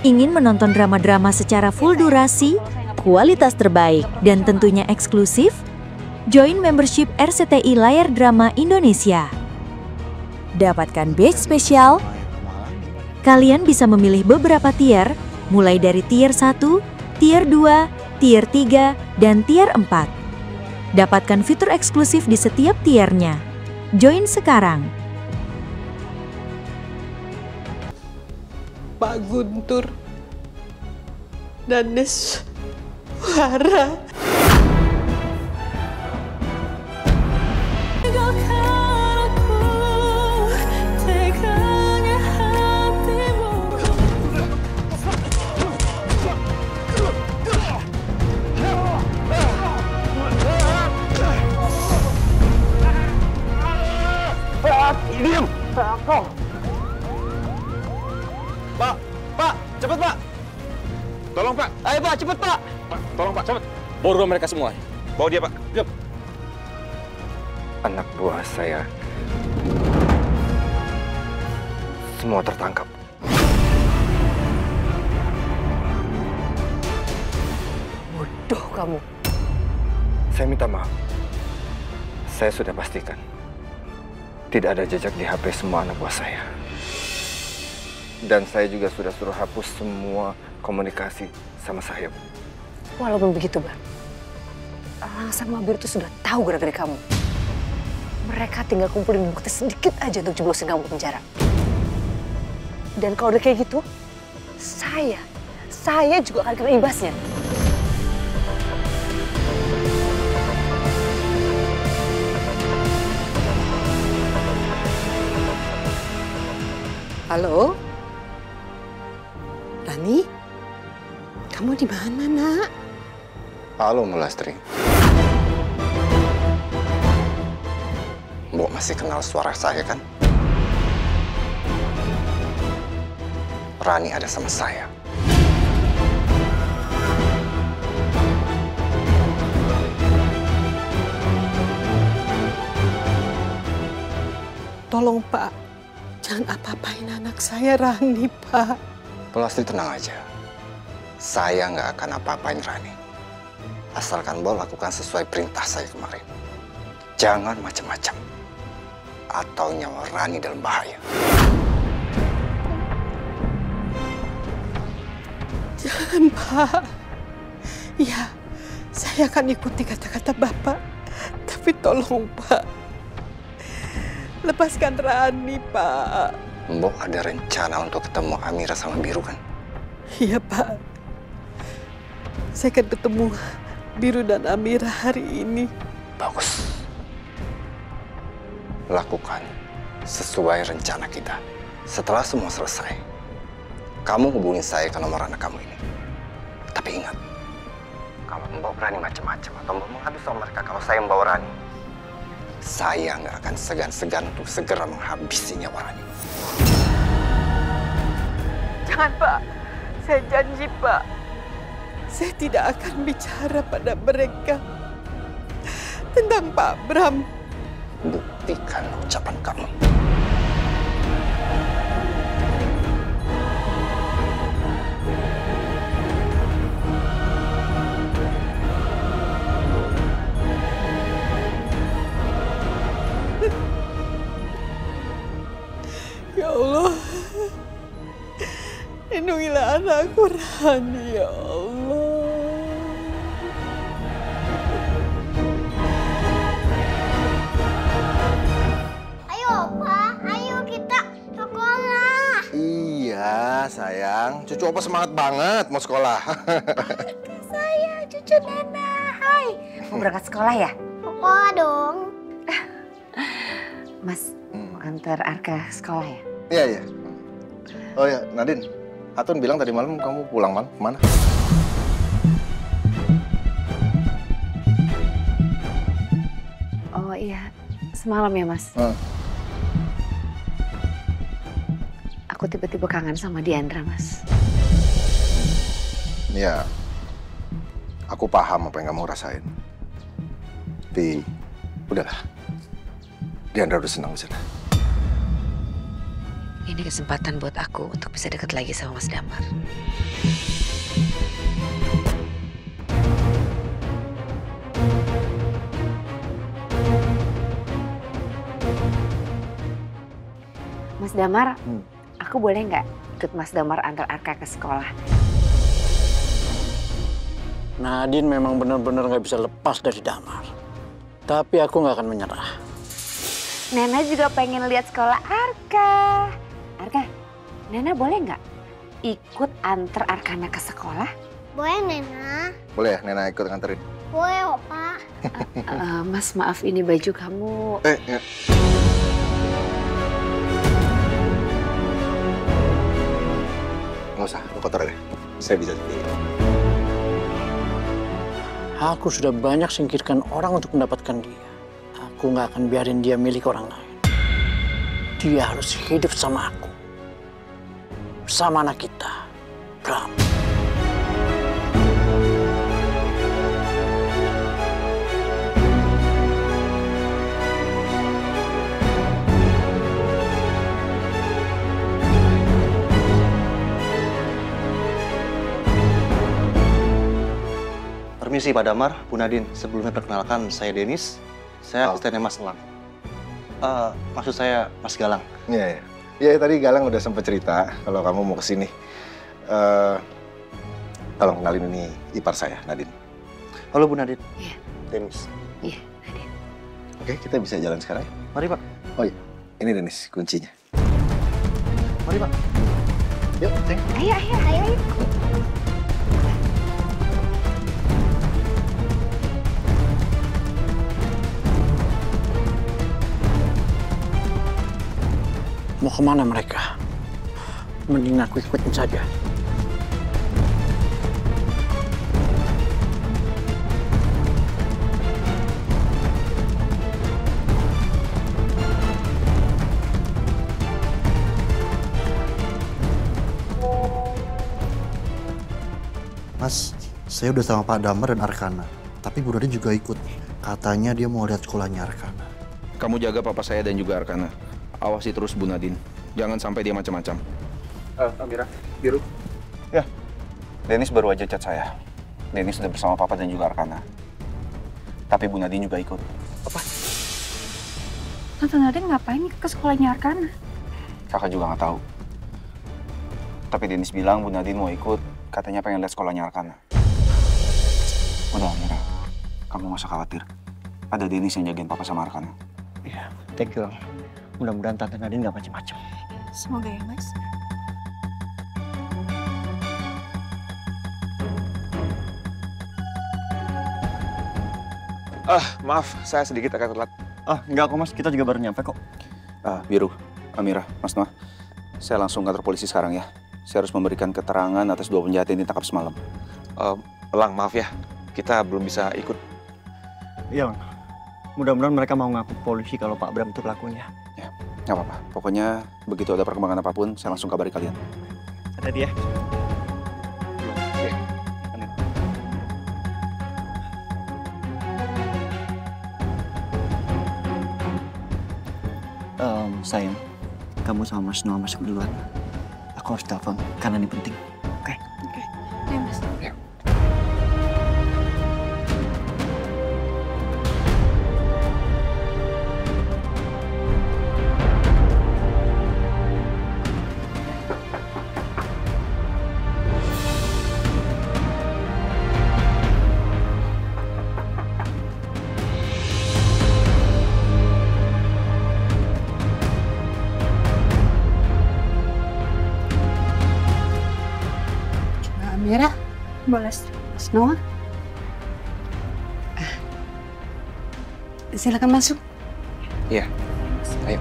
Ingin menonton drama-drama secara full durasi, kualitas terbaik, dan tentunya eksklusif? Join membership RCTI Layar Drama Indonesia. Dapatkan batch spesial. Kalian bisa memilih beberapa tier, mulai dari tier 1, tier 2, tier 3, dan tier 4. Dapatkan fitur eksklusif di setiap tiernya. Join sekarang. Pak Guntur dan Neswara. Diam! Pak, cepet Pak! Tolong Pak! Ayo Pak, cepet Pak! Pak, tolong Pak, cepet! Borgo mereka semua. Bawa dia Pak. Diam! Anak buah saya semua tertangkap. Bodoh kamu. Saya minta maaf. Saya sudah pastikan tidak ada jejak di HP semua anak buah saya. Dan saya juga sudah suruh hapus semua komunikasi sama saya. Walaupun begitu, Bang, Langsang Mabir itu sudah tahu gara-gara kamu. Mereka tinggal kumpulin bukti sedikit aja untuk jeblosin kamu ke penjara. Dan kalau udah kayak gitu, saya juga akan kena imbasnya. Halo? Rani? Kamu di mana, Nak? Halo, Mulastri. Mbok masih kenal suara saya, kan? Rani ada sama saya. Tolong, Pak. Jangan apa-apain anak saya, Rani, Pak. Mulastri, tenang aja. Saya nggak akan apa-apain Rani. Asalkan Mbok lakukan sesuai perintah saya kemarin. Jangan macam-macam. Atau nyawa Rani dalam bahaya. Jangan, Pak. Ya, saya akan ikuti kata-kata Bapak. Tapi tolong, Pak. Lepaskan Rani, Pak. Mbok ada rencana untuk ketemu Amira sama Biru, kan? Iya, Pak. Saya akan ketemu Biru dan Amira hari ini. Bagus. Lakukan sesuai rencana kita. Setelah semua selesai, kamu hubungin saya ke nomor anak kamu ini. Tapi ingat, kalau Mbok berani macam-macam atau Mbok mengadu sama mereka kalau saya membawa Rani, saya nggak akan segan-segan untuk segera menghabisi nyawa Rani. Jangan, Pak. Saya janji, Pak. Saya tidak akan bicara pada mereka tentang Pak Bram. Buktikan ucapan kamu. Ya Allah, lindungilah anakku Rani, ya Allah. Ayo, Pak, ayo kita sekolah. Iya, sayang. Cucu Opa semangat banget mau sekolah. Saya cucu Nana. Hai. Mau berangkat sekolah ya? Sekolah dong. Mas, mau antar Arka sekolah ya? Iya, iya. Oh ya, Nadine. Atun bilang tadi malam kamu pulang malam kemana? Oh iya, semalam ya Mas. Aku tiba-tiba kangen sama Diandra, Mas. Ya, aku paham apa yang kamu rasain. Tapi, udahlah. Diandra udah senang di sana. Ini kesempatan buat aku untuk bisa dekat lagi sama Mas Damar. Mas Damar, aku boleh nggak ikut Mas Damar antar Arka ke sekolah? Nadine memang benar-benar nggak bisa lepas dari Damar. Tapi aku nggak akan menyerah. Nena juga pengen lihat sekolah Arka. Arka, Nena boleh nggak ikut antar Arkana ke sekolah? Boleh, Nena. Boleh ya Nena ikut nganterin? Boleh, Opa. Mas maaf ini baju kamu. Nggak usah, lu kotor deh. Saya bisa sendiri. Aku sudah banyak singkirkan orang untuk mendapatkan dia. Aku nggak akan biarin dia milik orang lain. Dia harus hidup sama aku. Bersama anak kita, Bram. Permisi Pak Damar, Bu Nadine. Sebelumnya perkenalkan, saya Denis. Saya asistennya Mas Elang. Maksud saya Mas Galang. Iya, iya. Iya, tadi Galang udah sempet cerita kalau kamu mau kesini. Tolong kenalin ini ipar saya, Nadine. Halo Bu Nadine. Iya. Denis. Iya, Nadine. Oke, kita bisa jalan sekarang ya? Mari Pak. Oh iya, ini Denis kuncinya. Mari Pak. Yuk, Ceng. Ayo. Mau kemana mereka? Mending aku ikutin saja. Mas, saya udah sama Pak Damar dan Arkana. Tapi Bu Nadine juga ikut. Katanya dia mau lihat sekolahnya Arkana. Kamu jaga papa saya dan juga Arkana. Awasi terus Bu Nadine. Jangan sampai dia macam-macam. Amira, Biru. Ya, Denis baru aja chat saya. Denis sudah bersama papa dan juga Arkana. Tapi Bu Nadine juga ikut. Apa? Tante Nadine ngapain ke sekolahnya Arkana? Kakak juga nggak tahu. Tapi Denis bilang Bu Nadine mau ikut. Katanya pengen lihat sekolahnya Arkana. Udah, Amira. Kamu nggak usah khawatir. Ada Denis yang jagain papa sama Arkana. Iya, thank you. Mudah-mudahan Tante Nadine nggak macem-macem. Semoga ya, Mas. Maaf, saya sedikit agak telat. Enggak kok Mas, kita juga baru nyampe kok. Biru, Amira, Mas Noah. Saya langsung kantor polisi sekarang ya. Saya harus memberikan keterangan atas 2 penjahat yang ditangkap semalam. Lang, maaf ya. Kita belum bisa ikut. Iya, Bang. Mudah-mudahan mereka mau ngaku polisi kalau Pak Bram itu pelakunya. Ya, nggak apa-apa. Pokoknya begitu ada perkembangan apapun, saya langsung kabari kalian. Ada dia. Sayang, kamu sama Mas Noah masuk duluan. Aku harus telepon karena ini penting. Oke? Oke. Ayo, Mas. Ya. Amira, boleh Mas Noah? Silakan masuk. Iya, ayo.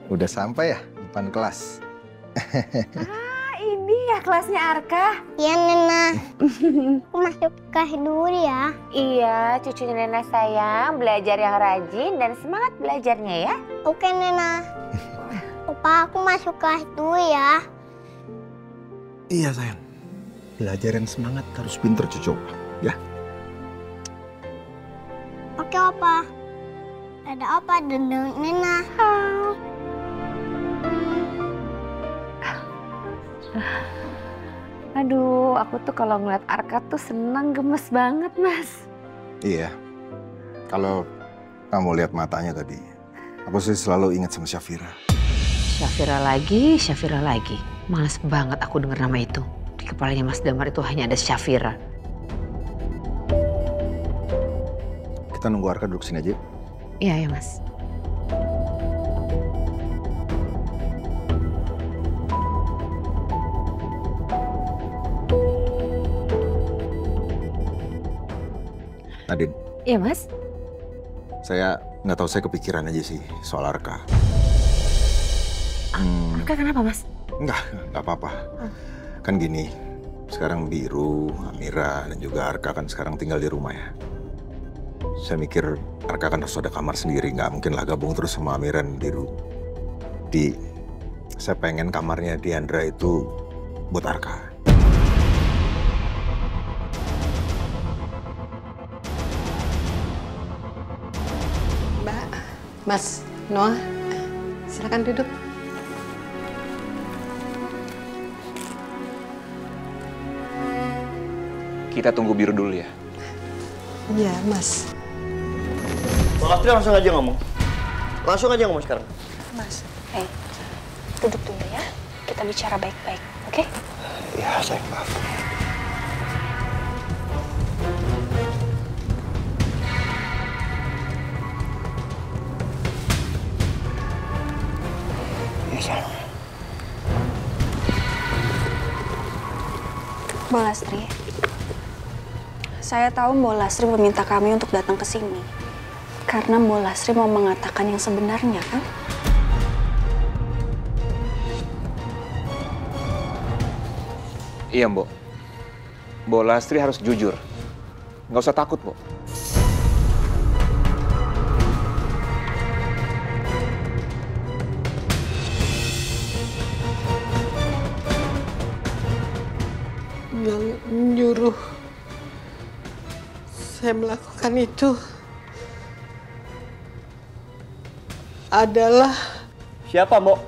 Udah sampai ya depan kelas? Ini ya kelasnya Arka. Iya, Nena. Aku masuk kelas dulu ya. Iya, cucunya Nena sayang, belajar yang rajin dan semangat belajarnya ya. Oke, Nena. Opa, aku masuk kelas dulu ya. Iya sayang. Belajar yang semangat, harus pinter cucu. Ya. Oke, Opa. Ada Opa dan Nena. Aduh, aku tuh kalau ngeliat Arka tuh seneng, gemes banget, Mas. Iya. Kalau kamu lihat matanya tadi, aku sih selalu ingat sama Syafira. Syafira lagi. Males banget aku denger nama itu. Di kepalanya Mas Damar itu hanya ada Syafira. Kita nunggu Arka duduk sini aja. Iya, ya Mas. Nadine. Iya, Mas. Saya nggak tahu, saya kepikiran aja sih soal Arka. Arka kenapa, Mas? Nggak apa-apa. Kan gini, sekarang Biru, Amira, dan juga Arka kan sekarang tinggal di rumah ya. Saya mikir Arka kan harus ada kamar sendiri, nggak mungkin lah gabung terus sama Amira dan Biru. Saya pengen kamarnya Diandra itu buat Arka. Mas, Noah, silakan duduk. Kita tunggu Biru dulu ya. Iya, Mas. Mbak Lastri langsung aja ngomong. Langsung aja ngomong sekarang. Mas, duduk dulu ya. Kita bicara baik-baik, oke? Ya, sayang, maaf. Mbak Lastri, saya tahu Mbak Lastri meminta kami untuk datang ke sini karena Mbak Lastri mau mengatakan yang sebenarnya, kan? Iya, Mbok. Mbok Lastri harus jujur. Nggak usah takut, Mbok. Yang nyuruh saya melakukan itu adalah... Siapa, Mbok?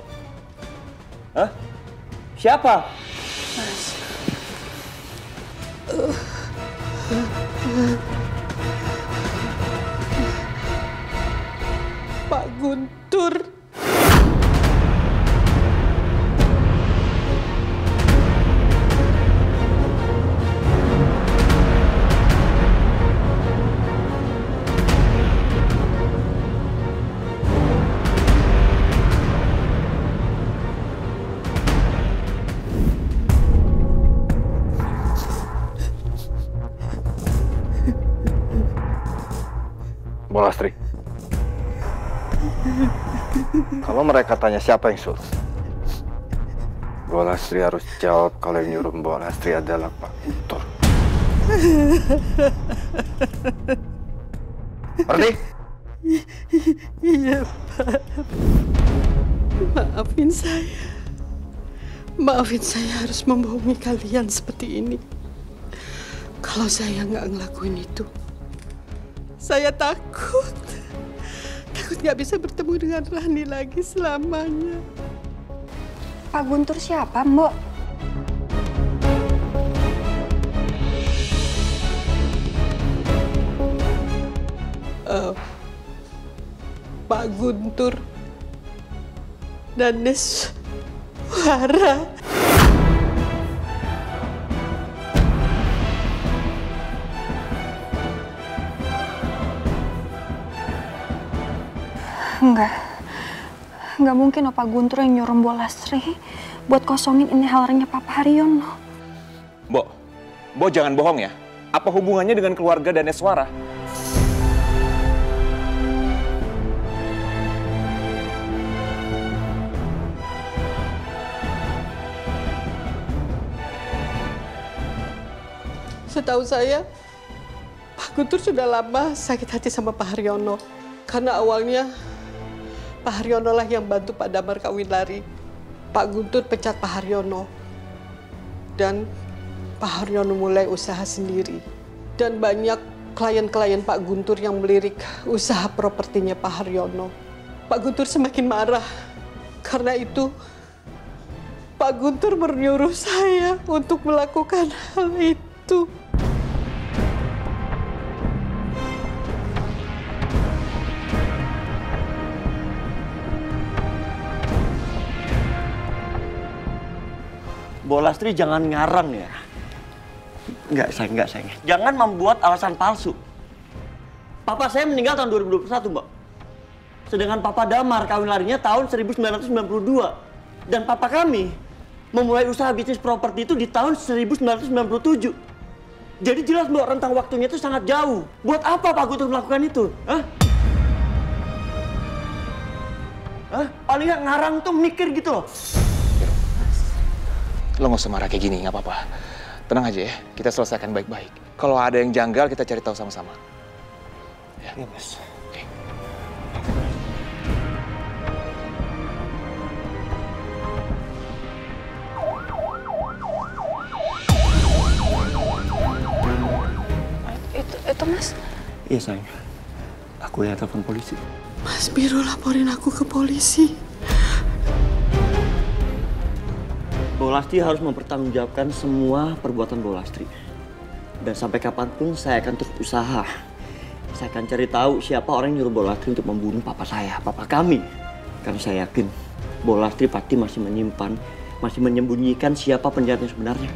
Hah? Siapa? Mas. Pak Guntur. Mbak Lastri, kalau mereka tanya siapa yang suruh, Mbak Lastri harus jawab kalau yang nyuruh Mbak Lastri adalah Pak Guntur. Ngerti? Iya, Pak. Maafin saya. Maafin saya harus membohongi kalian seperti ini. Kalau saya nggak ngelakuin itu, saya takut. Takut nggak bisa bertemu dengan Rani lagi selamanya. Pak Guntur siapa, Mbok? Pak Guntur dan Neswara. Enggak mungkin Pak Guntur yang nyuruh Mbok Lastri buat kosongin ini halernya Papa Haryono. Mbok jangan bohong ya. Apa hubungannya dengan keluarga dan Neswara? Setahu saya, Pak Guntur sudah lama sakit hati sama Pak Haryono. Karena awalnya Pak Haryono lah yang bantu Pak Damar kawin lari. Pak Guntur pecat Pak Haryono. Dan Pak Haryono mulai usaha sendiri. Dan banyak klien-klien Pak Guntur yang melirik usaha propertinya Pak Haryono. Pak Guntur semakin marah. Karena itu, Pak Guntur menyuruh saya untuk melakukan hal itu. Bu Lastri jangan ngarang ya. Enggak sayang. Jangan membuat alasan palsu. Papa saya meninggal tahun 2021, Mbak. Sedangkan Papa Damar kawin larinya tahun 1992. Dan Papa kami memulai usaha bisnis properti itu di tahun 1997. Jadi jelas, Mbak, rentang waktunya itu sangat jauh. Buat apa Pak Guntur melakukan itu? Hah? Paling nggak ngarang tuh mikir gitu loh. Lo nggak usah marah kayak gini, nggak apa-apa. Tenang aja ya, kita selesaikan baik-baik. Kalau ada yang janggal, kita cari tahu sama-sama. Ya, Mas. Oke. Itu Mas? Iya sayang, aku yang telepon polisi. Mas Biro laporin aku ke polisi. Bu Lastri harus mempertanggungjawabkan semua perbuatan Bu Lastri. Dan sampai kapanpun saya akan terus usaha. Saya akan cari tahu siapa orang yang nyuruh Bu Lastri untuk membunuh papa saya, papa kami. Karena saya yakin Bu Lastri pasti masih menyimpan, masih menyembunyikan siapa penjahat yang sebenarnya.